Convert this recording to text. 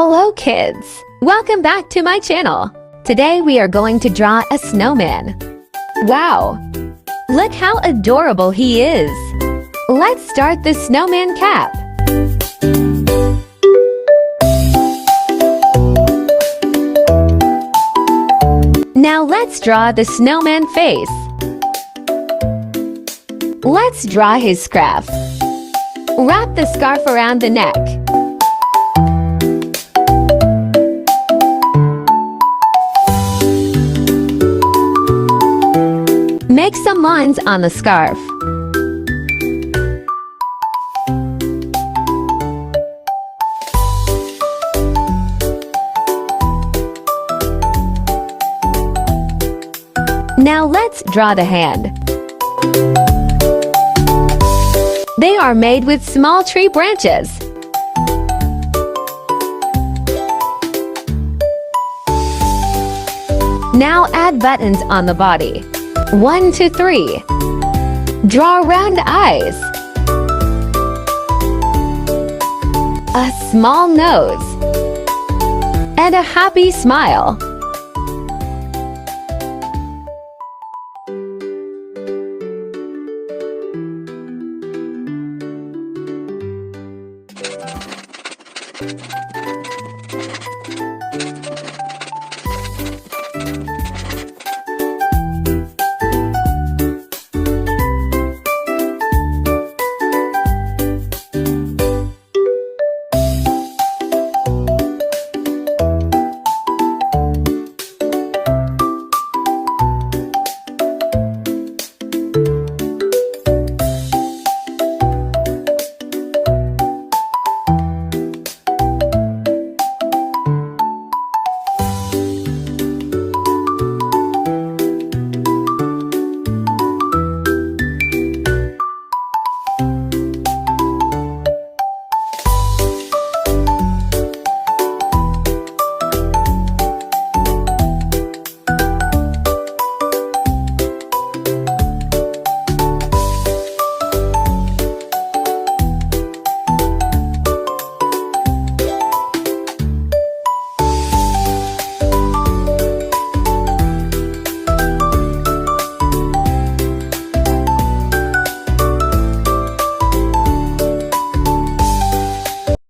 Hello kids! Welcome back to my channel. Today we are going to draw a snowman. Wow! Look how adorable he is! Let's start the snowman cap. Now let's draw the snowman face. Let's draw his scarf. Wrap the scarf around the neck. Make some lines on the scarf. Now let's draw the hand. They are made with small tree branches. Now add buttons on the body. 1 to 3. Draw round eyes. A small nose. And a happy smile.